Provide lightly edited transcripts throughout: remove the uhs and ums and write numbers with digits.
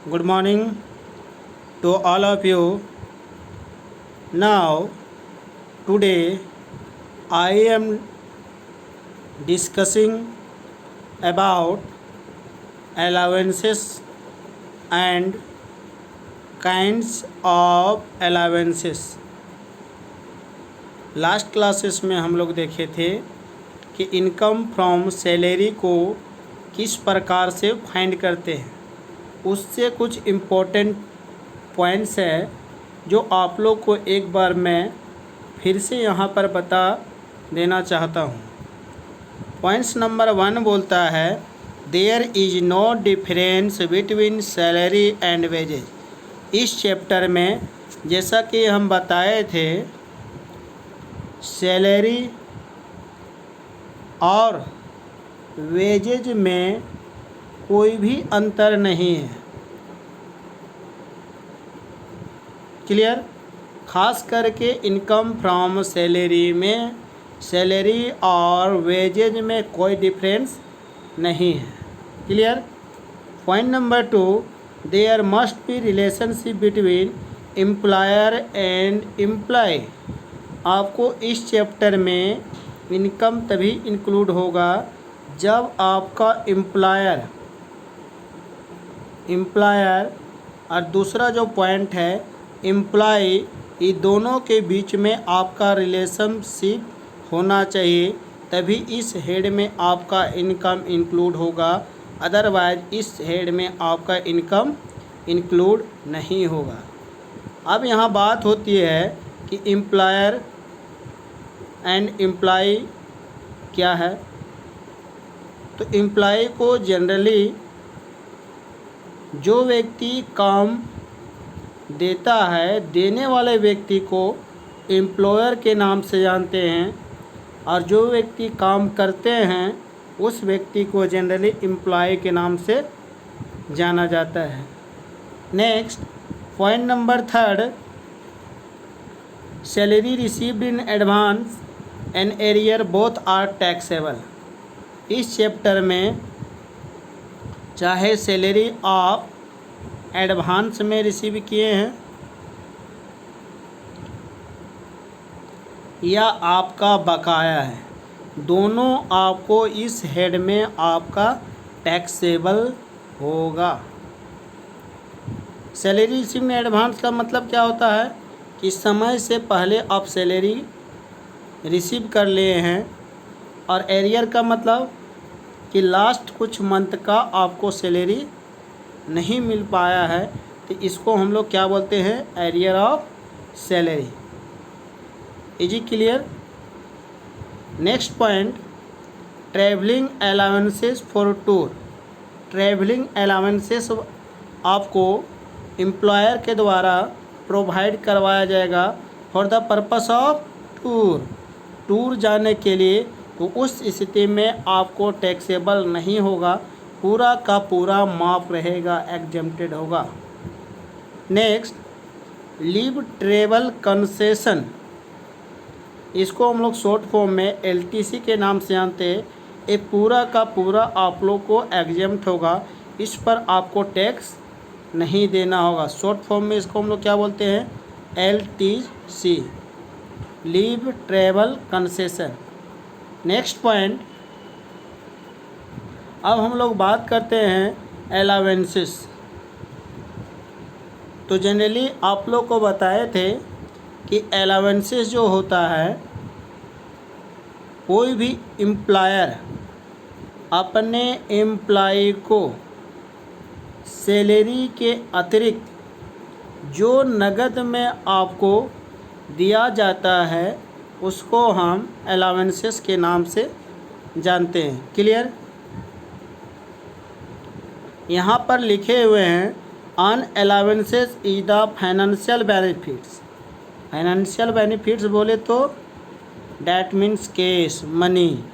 Good morning to all of you. Now, today I am discussing about allowances and kinds of allowances. Last classes में हम लोग देखे थे कि income from salary को किस प्रकार से फाइंड करते हैं। उससे कुछ इम्पोर्टेंट पॉइंट्स है जो आप लोग को एक बार मैं फिर से यहाँ पर बता देना चाहता हूँ। पॉइंट्स नंबर 1 बोलता है there is no difference between salary and wages. इस चैप्टर में जैसा कि हम बताए थे सैलरी और वेजेज में कोई भी अंतर नहीं है। क्लियर? खास करके इनकम फ्रॉम सैलरी में सैलरी और वेजेज में कोई डिफरेंस नहीं है। Clear? Point number 2 there must be relationship between employer and employ. आपको इस चैप्टर में इनकम तभी इंक्लूड होगा जब आपका एम्प्लॉयर और दूसरा जो पॉइंट है एम्प्लॉय, ये दोनों के बीच में आपका रिलेशनशिप होना चाहिए, तभी इस हेड में आपका इनकम इंक्लूड होगा। अदरवाइज इस हेड में आपका इनकम इंक्लूड नहीं होगा। अब यहाँ बात होती है कि एम्प्लॉयर एंड एम्प्लॉय क्या है। तो एम्प्लॉय को जनरली जो व्यक्ति काम देता है, देने वाले व्यक्ति को एम्प्लॉयर के नाम से जानते हैं, और जो व्यक्ति काम करते हैं उस व्यक्ति को जनरली एम्प्लॉय के नाम से जाना जाता है। Next point number 3 salary received in advance and arrear both are taxable. इस चैप्टर में चाहे सैलरी आप एडवांस में रिसीव किए हैं या आपका बकाया है, दोनों आपको इस हेड में आपका टैक्सेबल होगा। सैलरी रिसीव इन एडवांस का मतलब क्या होता है कि समय से पहले आप सैलरी रिसीव कर लिए हैं, और एरियर का मतलब कि लास्ट कुछ मंथ का आपको सैलरी नहीं मिल पाया है, तो इसको हम लोग क्या बोलते हैं, arrear of salary. Is it clear? Next point travelling allowances for tour. Travelling allowances आपको एम्प्लॉयर के द्वारा प्रोवाइड करवाया जाएगा for the purpose of tour जाने के लिए, तो उस स्थिति में आपको टैक्सेबल नहीं होगा, पूरा का पूरा माफ रहेगा, एग्जेम्प्टेड होगा। नेक्स्ट लीव ट्रेवल कंसेशन, इसको हम लोग शॉर्ट फॉर्म में LTC के नाम से जानते हैं। ये पूरा का पूरा आप लोग को एग्जेम्प्ट होगा, इस पर आपको टैक्स नहीं देना होगा। शॉर्ट फॉर्म में इसको हम लोग क्या बोलते हैं, LTC, leave travel concession. Next point, अब हम लोग बात करते हैं अलावेंसेस। तो जनरली आप लोग को बताए थे कि अलावेंसेस जो होता है, कोई भी एम्प्लॉयर अपने एम्प्लॉय को सैलरी के अतिरिक्त जो नगद में आपको दिया जाता है उसको हम अलावेंसेस के नाम से जानते हैं। क्लियर? यहाँ पर लिखे हुए हैं an allowances is the financial benefits. Financial benefits बोले तो that means cash money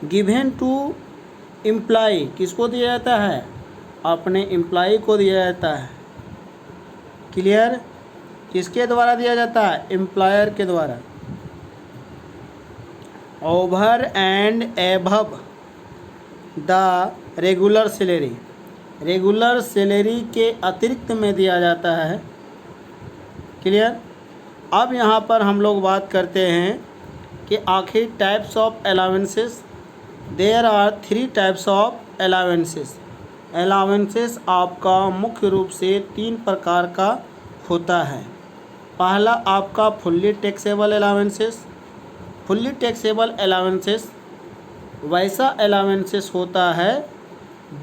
given to employ. किसको दिया जाता है? अपने एम्प्लॉय को दिया जाता है। क्लियर? किसके द्वारा दिया जाता है? एम्प्लॉयर के द्वारा। Over and above the regular salary, regular salary के अतिरिक्त में दिया जाता है। क्लियर। अब यहाँ पर हम लोग बात करते हैं कि आखिर types of allowances. There are 3 types of allowances. Allowances आपका मुख्य रूप से 3 प्रकार का होता है। पहला आपका fully taxable allowances. Fully taxable allowances वैसा अलाउंसेस होता है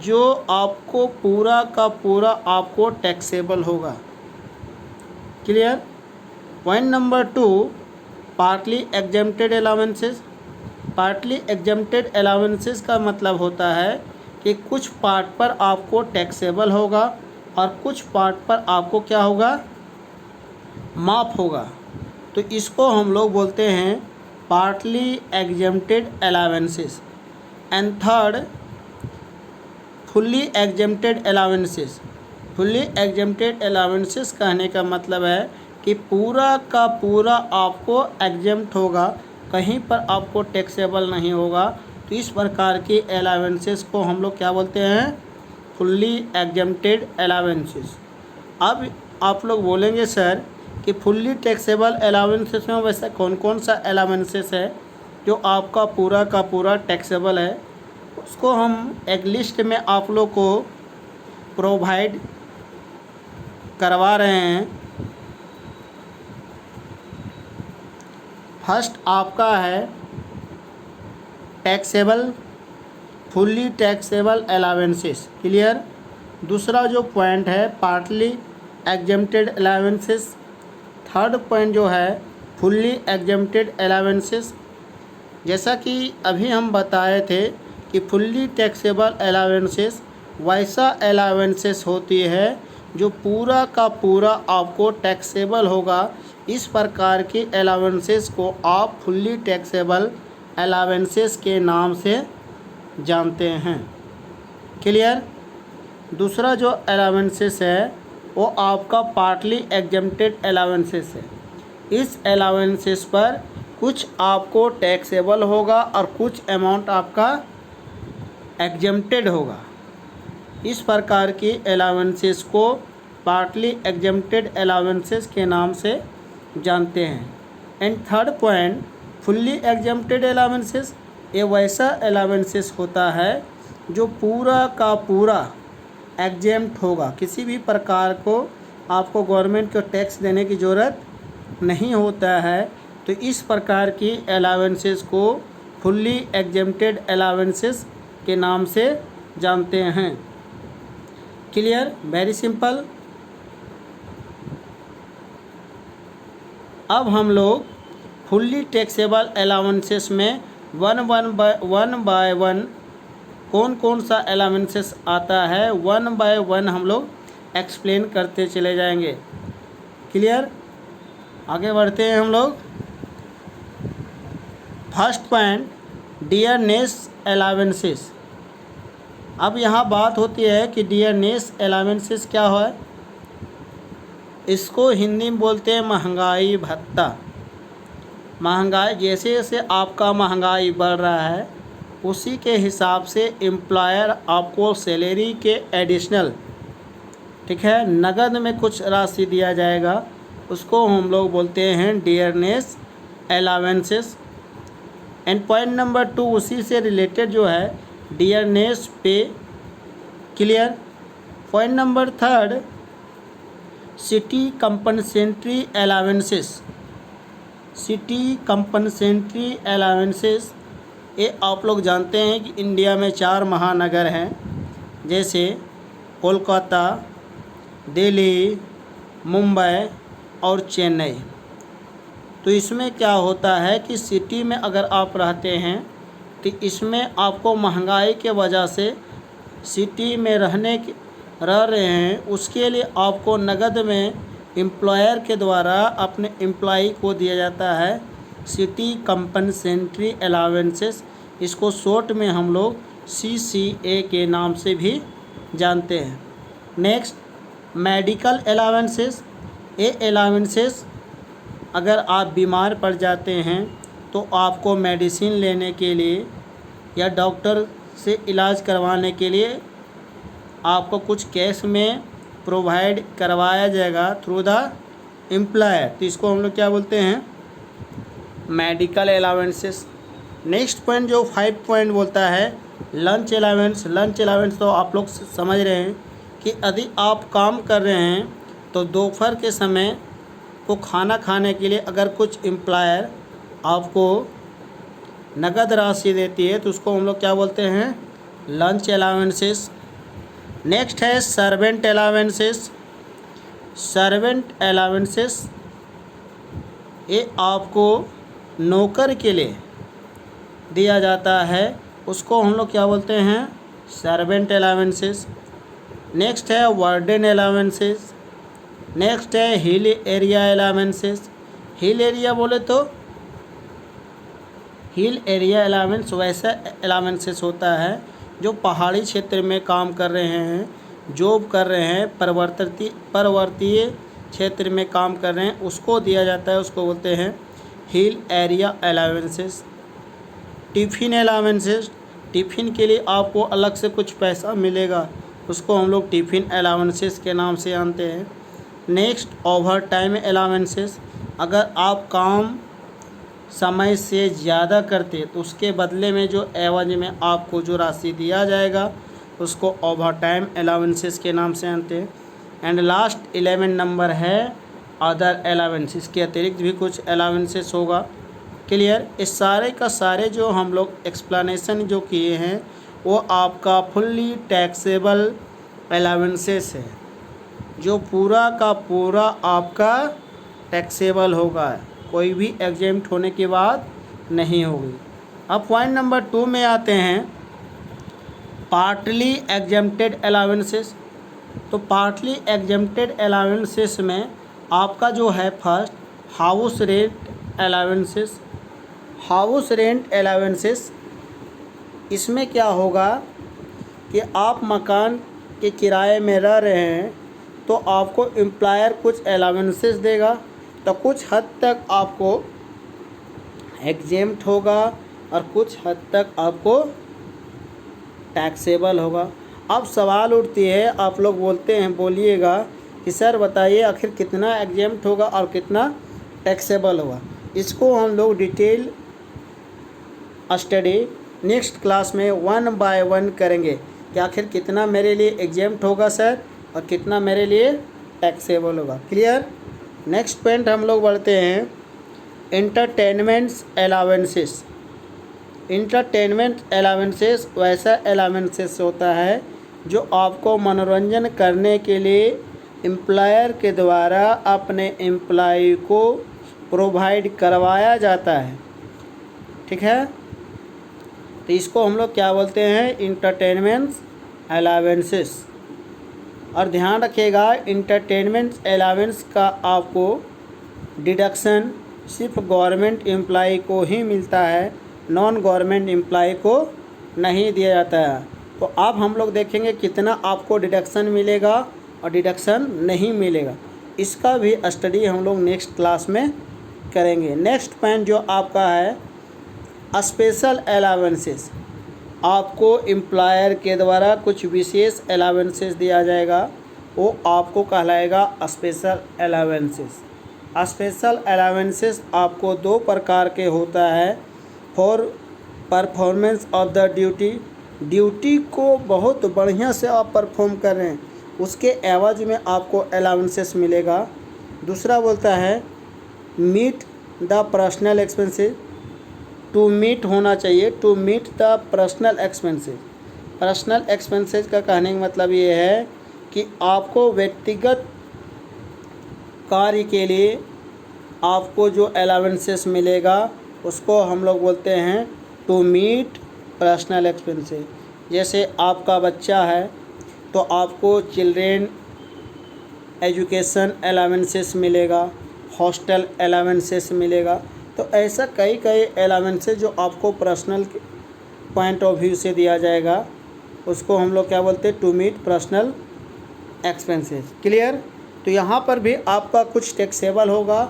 जो आपको पूरा का पूरा आपको टैक्सेबल होगा। Clear. Point number 2, partly exempted allowances. Partly exempted allowances का मतलब होता है कि कुछ पार्ट पर आपको टैक्सेबल होगा और कुछ पार्ट पर आपको क्या होगा, माफ़ होगा। तो इसको हम लोग बोलते हैं partly exempted allowances. And third, fully exempted allowances. Fully exempted allowances कहने का मतलब है कि पूरा का पूरा आपको एग्जेम्प्ट होगा, कहीं पर आपको टैक्सेबल नहीं होगा। तो इस प्रकार के अलाउंसेस को हम लोग क्या बोलते हैं, फुल्ली एग्जेम्प्टेड अलाउंसेस। अब आप लोग बोलेंगे सर कि फुल्ली टैक्सेबल अलाउंसेस में वैसा कौन कौन सा अलाउंसेस है जो आपका पूरा का पूरा टैक्सेबल है। उसको हम एक लिस्ट में आप लोग को प्रोवाइड करवा रहे हैं। फर्स्ट आपका है taxable, fully taxable allowances. Clear. दूसरा जो पॉइंट है partly exempted allowances. Third point जो है फुल्ली एग्जेम्प्टेड अलाउंसेस। जैसा कि अभी हम बताए थे कि फुल्ली टैक्सेबल अलाउंसेस वैसा अलाउंसेस होती है जो पूरा का पूरा आपको टैक्सेबल होगा। इस प्रकार के अलाउंसेस को आप फुल्ली टैक्सेबल अलाउंसेस के नाम से जानते हैं। क्लियर। दूसरा जो अलाउंसेस है वो आपका पार्टली एग्जेम्प्टेड अलाउंसेस है। इस अलाउंसेस पर कुछ आपको टैक्सेबल होगा और कुछ अमाउंट आपका एग्जेम्प्टेड होगा। इस प्रकार के अलाउंसेस को पार्टली एग्जेम्प्टेड अलाउंसेस के नाम से जानते हैं। And third point, fully exempted allowances, ये वैसा अलाउंसेस होता है जो पूरा का पूरा एग्जेम्प्ट होगा, किसी भी प्रकार को आपको गवर्नमेंट को टैक्स देने की ज़रूरत नहीं होता है। तो इस प्रकार की अलाउंसेस को फुल्ली एग्जेम्प्टेड अलाउंसेस के नाम से जानते हैं। Clear, very simple. अब हम लोग फुल्ली टैक्सेबल अलाउंसेस में वन बाय वन कौन कौन सा अलाउंसेस आता है, वन बाय वन हम लोग एक्सप्लेन करते चले जाएंगे। क्लियर, आगे बढ़ते हैं हम लोग। First point, dearness allowances. अब यहाँ बात होती है कि डियरनेस अलाउंसेस क्या है। इसको हिंदी में बोलते हैं महंगाई भत्ता। महंगाई, जैसे जैसे आपका महंगाई बढ़ रहा है उसी के हिसाब से एम्प्लॉयर आपको सैलरी के एडिशनल, ठीक है, नगद में कुछ राशि दिया जाएगा, उसको हम लोग बोलते हैं dearness allowances. And point number 2 उसी से रिलेटेड जो है dearness pay. Clear. Point number 3, city compensatory allowances. City compensatory allowances, ये आप लोग जानते हैं कि इंडिया में 4 महानगर हैं, जैसे कोलकाता, दिल्ली, मुंबई और चेन्नई। तो इसमें क्या होता है कि सिटी में अगर आप रहते हैं तो इसमें आपको महंगाई के वजह से सिटी में रह रहे हैं, उसके लिए आपको नगद में एम्प्लॉयर के द्वारा अपने एम्प्लॉई को दिया जाता है सिटी कंपनसेंट्री अलाउंसेस। इसको शॉर्ट में हम लोग CCA के नाम से भी जानते हैं। Next, medical allowances. ये अलाउंसेस अगर आप बीमार पड़ जाते हैं तो आपको मेडिसिन लेने के लिए या डॉक्टर से इलाज करवाने के लिए आपको कुछ कैश में प्रोवाइड करवाया जाएगा थ्रू द एम्प्लॉयर, तो इसको हम लोग क्या बोलते हैं, मेडिकल अलाउंसेस। नेक्स्ट पॉइंट जो 5 पॉइंट बोलता है लंच अलाउंस। लंच अलाउंस तो आप लोग समझ रहे हैं कि यदि आप काम कर रहे हैं तो दोपहर के समय को खाना खाने के लिए अगर कुछ एम्प्लॉयर आपको नगद राशि देती है तो उसको हम लोग क्या बोलते हैं, लंच अलाउंसेस। नेक्स्ट है सर्वेंट अलाउंसेस। सर्वेंट अलाउंसेस ये आपको नौकर के लिए दिया जाता है, उसको हम लोग क्या बोलते हैं, सर्वेंट अलाउंसेस। नेक्स्ट है वार्डन अलाउंसेस। नेक्स्ट है hill area allowances. Hill area बोले तो हिल एरिया अलाउंस वैसा अलाउंसेस होता है जो पहाड़ी क्षेत्र में काम कर रहे हैं, जॉब कर रहे हैं, पर्वतीय क्षेत्र में काम कर रहे हैं, उसको दिया जाता है, उसको बोलते हैं hill area allowances. Tiffin allowances, tiffin के लिए आपको अलग से कुछ पैसा मिलेगा, उसको हम लोग टिफ़िन अलाउंसेस के नाम से जानते हैं। नेक्स्ट ओवर टाइम अलाउंसेस, अगर आप काम समय से ज़्यादा करते तो उसके बदले में जो एवज में आपको जो राशि दिया जाएगा उसको ओवर टाइम अलाउंसेस के नाम से जानते हैं। एंड लास्ट 11 नंबर है अदर अलाउंस, इसके अतिरिक्त भी कुछ अलाउंसेस होगा। क्लियर। इस सारे का सारे जो हम लोग एक्सप्लेनेशन जो किए हैं वो आपका फुल्ली टैक्सेबल अलाउंसेस है, जो पूरा का पूरा आपका टैक्सेबल होगा, कोई भी एग्जेम्प्ट होने के बाद नहीं होगी। अब पॉइंट नंबर 2 में आते हैं, पार्टली एग्जेम्प्टेड अलाउंसेस। तो पार्टली एग्जेम्प्टेड अलाउंसेस में आपका जो है first house rent allowances. House rent allowances इसमें क्या होगा कि आप मकान के किराए में रह रहे हैं तो आपको एम्प्लॉयर कुछ अलाउंसेस देगा, तो कुछ हद तक आपको एग्जेम्प्ट होगा और कुछ हद तक आपको टैक्सेबल होगा। अब सवाल उठती है, आप लोग बोलते हैं, बोलिएगा कि सर बताइए आखिर कितना एग्जेम्प्ट होगा और कितना टैक्सेबल होगा। इसको हम लोग डिटेल स्टडी नेक्स्ट क्लास में 1 बाय 1 करेंगे कि आखिर कितना मेरे लिए एग्जेम्प्ट होगा सर और कितना मेरे लिए टैक्सेबल होगा। क्लियर। नेक्स्ट पॉइंट हम लोग बढ़ते हैं, एंटरटेनमेंट्स अलाउंसेस। एंटरटेनमेंट अलाउंसेस वैसा अलाउंसेस होता है जो आपको मनोरंजन करने के लिए एम्प्लॉयर के द्वारा अपने एम्प्लॉय को प्रोवाइड करवाया जाता है। ठीक है, तो इसको हम लोग क्या बोलते हैं, एंटरटेनमेंट अलाउंसेस। और ध्यान रखिएगा एंटरटेनमेंट अलाउंस का आपको डिडक्शन सिर्फ गवर्नमेंट एम्प्लॉय को ही मिलता है, नॉन गवर्नमेंट एम्प्लॉय को नहीं दिया जाता है। तो अब हम लोग देखेंगे कितना आपको डिडक्शन मिलेगा और डिडक्शन नहीं मिलेगा, इसका भी स्टडी हम लोग नेक्स्ट क्लास में करेंगे। नेक्स्ट पॉइंट जो आपका है स्पेशल अलाउंसेस, आपको एम्प्लॉयर के द्वारा कुछ विशेष अलाउंसेस दिया जाएगा, वो आपको कहलाएगा स्पेशल अलाउंसेस। स्पेशल अलाउंसेस आपको 2 प्रकार के होता है, for performance of the duty, duty को बहुत बढ़िया से आप परफॉर्म कर रहे हैं उसके एवज में आपको अलाउंसेस मिलेगा। दूसरा बोलता है meet the personal expenses, to meet होना चाहिए, to meet the personal expenses. Personal expenses का कहने का मतलब ये है कि आपको व्यक्तिगत कार्य के लिए आपको जो अलाउंसेस मिलेगा उसको हम लोग बोलते हैं टू मीट पर्सनल एक्सपेंसेस। जैसे आपका बच्चा है तो आपको चिल्ड्रेन एजुकेशन अलाउंसेस मिलेगा, हॉस्टल अलाउंसेस मिलेगा। तो ऐसा कई अलाउंसेस जो आपको पर्सनल पॉइंट ऑफ व्यू से दिया जाएगा उसको हम लोग क्या बोलते हैं, to meet personal expenses. Clear. तो यहाँ पर भी आपका कुछ टैक्सेबल होगा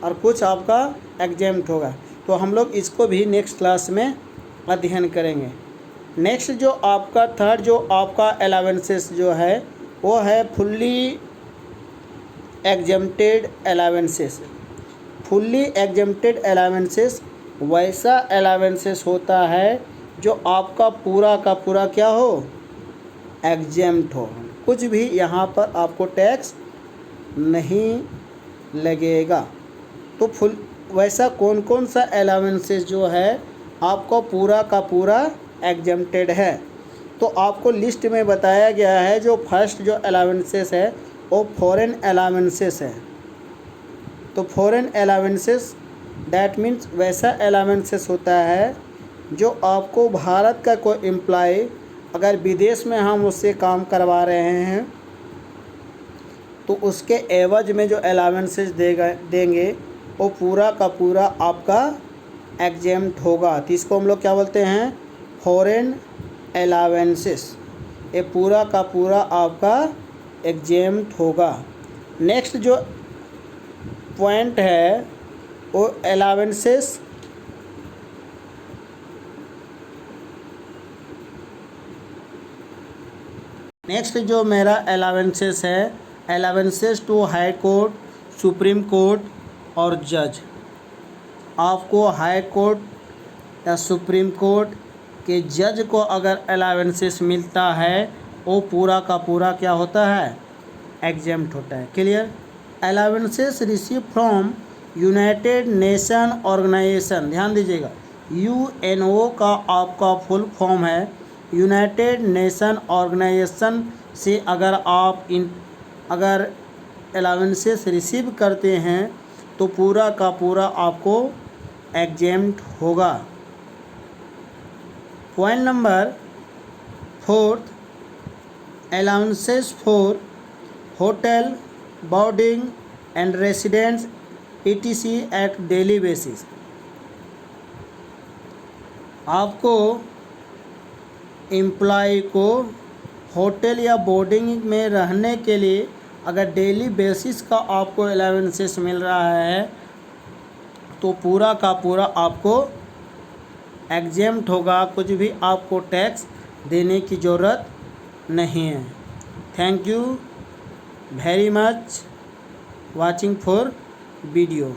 और कुछ आपका एग्जेम्प्ट होगा, तो हम लोग इसको भी नेक्स्ट क्लास में अध्ययन करेंगे। नेक्स्ट जो आपका थर्ड जो आपका अलाउंसेस जो है वो है fully exempted allowances. Fully exempted allowances वैसा अलाउंसेस होता है जो आपका पूरा का पूरा क्या हो, एग्जेम्प्ट हो, कुछ भी यहाँ पर आपको टैक्स नहीं लगेगा। तो फुल वैसा कौन कौन सा अलाउंसेस जो है आपको पूरा का पूरा एग्जेम्प्टेड है, तो आपको लिस्ट में बताया गया है। जो फर्स्ट जो अलाउंसेस है वो फॉरेन अलाउंसेस है। तो फॉरेन अलाउंसेस दैट मीन्स वैसा अलाउंसेस होता है जो आपको भारत का कोई एम्प्लॉय अगर विदेश में हम उससे काम करवा रहे हैं तो उसके एवज में जो अलाउंसेस देंगे वो पूरा का पूरा आपका एग्जेम्प्ट होगा। तो इसको हम लोग क्या बोलते हैं, फॉरेन अलाउंसेस। ये पूरा का पूरा आपका एग्जेम्प्ट होगा। नेक्स्ट जो पॉइंट है वो अलाउंसेस नेक्स्ट जो मेरा अलाउंसेस है, allowances to high court, supreme court और जज। आपको हाई कोर्ट या सुप्रीम कोर्ट के जज को अगर अलाउंसेस मिलता है वो पूरा का पूरा क्या होता है, एग्जेम्प्ट होता है। Clear. Allowances receive from united nation organisation, ध्यान दीजिएगा, UNO का आपका फुल फॉर्म है यूनाइटेड नेशन ऑर्गेनाइजेशन से अगर अलाउंसेस रिसीव करते हैं तो पूरा का पूरा आपको एग्जेम्प्ट होगा। Point number 4, allowances for hotel, boarding and residence ETC at daily basis. आपको एम्प्लॉय को होटल या बोर्डिंग में रहने के लिए अगर डेली बेसिस का आपको अलाउंसेस मिल रहा है तो पूरा का पूरा आपको एग्जेम्प्ट होगा, कुछ भी आपको टैक्स देने की ज़रूरत नहीं है। Thank you very much watching for video.